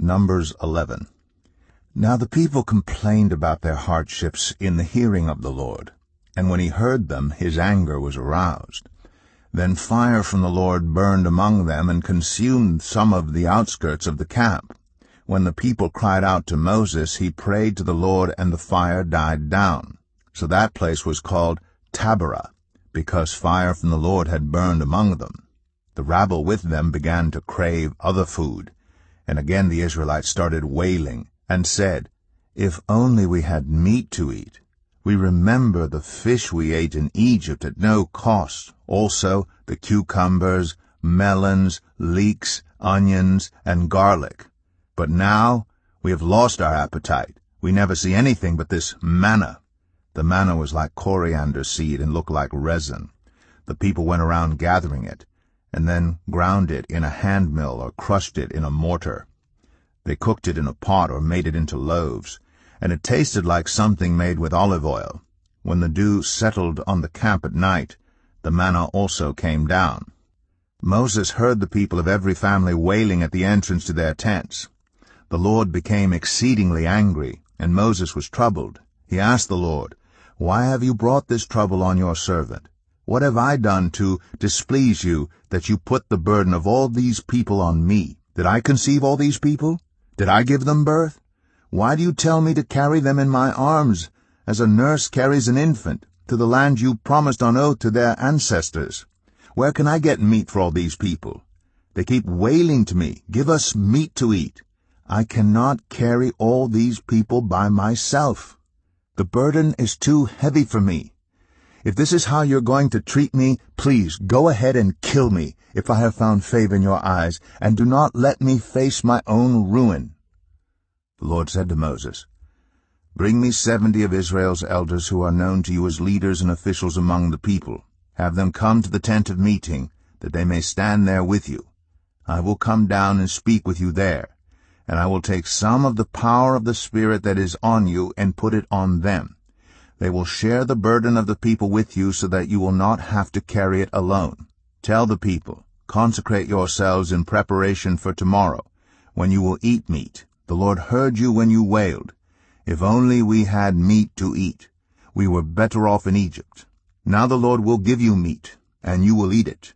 Numbers 11. Now the people complained about their hardships in the hearing of the Lord, and when he heard them, his anger was aroused. Then fire from the Lord burned among them and consumed some of the outskirts of the camp. When the people cried out to Moses, he prayed to the Lord, and the fire died down. So that place was called Taberah, because fire from the Lord had burned among them. The rabble with them began to crave other food. And again the Israelites started wailing and said, "If only we had meat to eat. We remember the fish we ate in Egypt at no cost, also the cucumbers, melons, leeks, onions, and garlic. But now we have lost our appetite. We never see anything but this manna." The manna was like coriander seed and looked like resin. The people went around gathering it, and then ground it in a hand mill or crushed it in a mortar. They cooked it in a pot or made it into loaves, and it tasted like something made with olive oil. When the dew settled on the camp at night, the manna also came down. Moses heard the people of every family wailing at the entrance to their tents. The Lord became exceedingly angry, and Moses was troubled. He asked the Lord, "Why have you brought this trouble on your servant? What have I done to displease you, that you put the burden of all these people on me? Did I conceive all these people? Did I give them birth? Why do you tell me to carry them in my arms, as a nurse carries an infant, to the land you promised on oath to their ancestors? Where can I get meat for all these people? They keep wailing to me, 'Give us meat to eat.' I cannot carry all these people by myself. The burden is too heavy for me. If this is how you're going to treat me, please go ahead and kill me, if I have found favor in your eyes, and do not let me face my own ruin." The Lord said to Moses, "Bring me 70 of Israel's elders who are known to you as leaders and officials among the people. Have them come to the tent of meeting, that they may stand there with you. I will come down and speak with you there, and I will take some of the power of the Spirit that is on you and put it on them. They will share the burden of the people with you so that you will not have to carry it alone. Tell the people, 'Consecrate yourselves in preparation for tomorrow, when you will eat meat. The Lord heard you when you wailed. If only we had meat to eat. We were better off in Egypt. Now the Lord will give you meat, and you will eat it.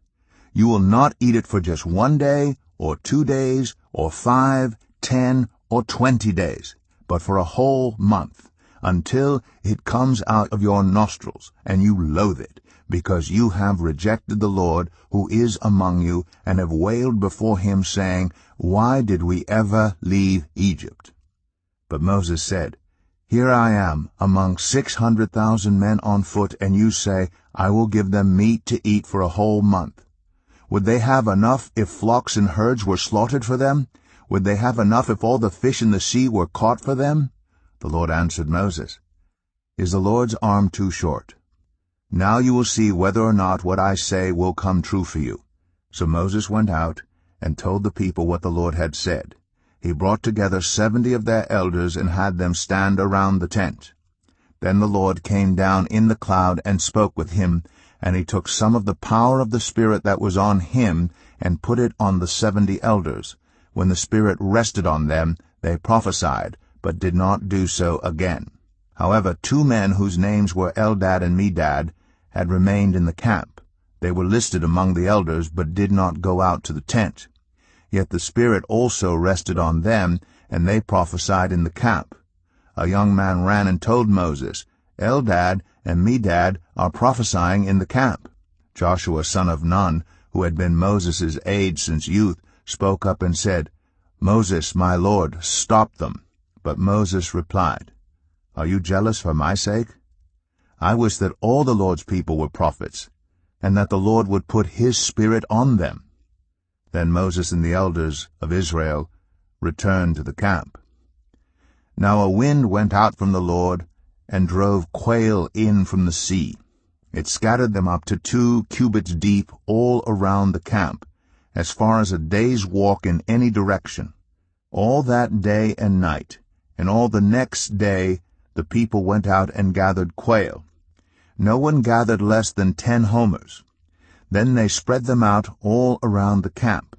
You will not eat it for just 1 day, or 2 days, or 5, 10, or 20 days, but for a whole month, until it comes out of your nostrils, and you loathe it, because you have rejected the Lord who is among you, and have wailed before him, saying, 'Why did we ever leave Egypt?'" But Moses said, "Here I am among 600,000 men on foot, and you say, 'I will give them meat to eat for a whole month.' Would they have enough if flocks and herds were slaughtered for them? Would they have enough if all the fish in the sea were caught for them?" The Lord answered Moses, "Is the Lord's arm too short? Now you will see whether or not what I say will come true for you." So Moses went out and told the people what the Lord had said. He brought together 70 of their elders and had them stand around the tent. Then the Lord came down in the cloud and spoke with him, and he took some of the power of the Spirit that was on him and put it on the 70 elders. When the Spirit rested on them, they prophesied, but did not do so again. However, 2 men whose names were Eldad and Medad had remained in the camp. They were listed among the elders, but did not go out to the tent. Yet the Spirit also rested on them, and they prophesied in the camp. A young man ran and told Moses, "Eldad and Medad are prophesying in the camp." Joshua son of Nun, who had been Moses' aide since youth, spoke up and said, "Moses, my lord, stop them." But Moses replied, "Are you jealous for my sake? I wish that all the Lord's people were prophets, and that the Lord would put his Spirit on them." Then Moses and the elders of Israel returned to the camp. Now a wind went out from the Lord and drove quail in from the sea. It scattered them up to 2 cubits deep all around the camp, as far as a day's walk in any direction. All that day and night, and all the next day, the people went out and gathered quail. No one gathered less than 10 homers. Then they spread them out all around the camp.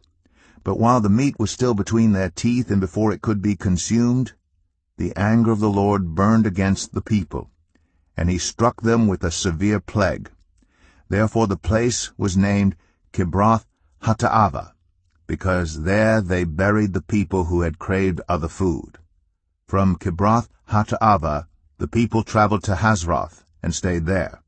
But while the meat was still between their teeth and before it could be consumed, the anger of the Lord burned against the people, and he struck them with a severe plague. Therefore the place was named Kibroth Hattaavah, because there they buried the people who had craved other food. From Kibroth Hattaavah the people traveled to Hazroth and stayed there.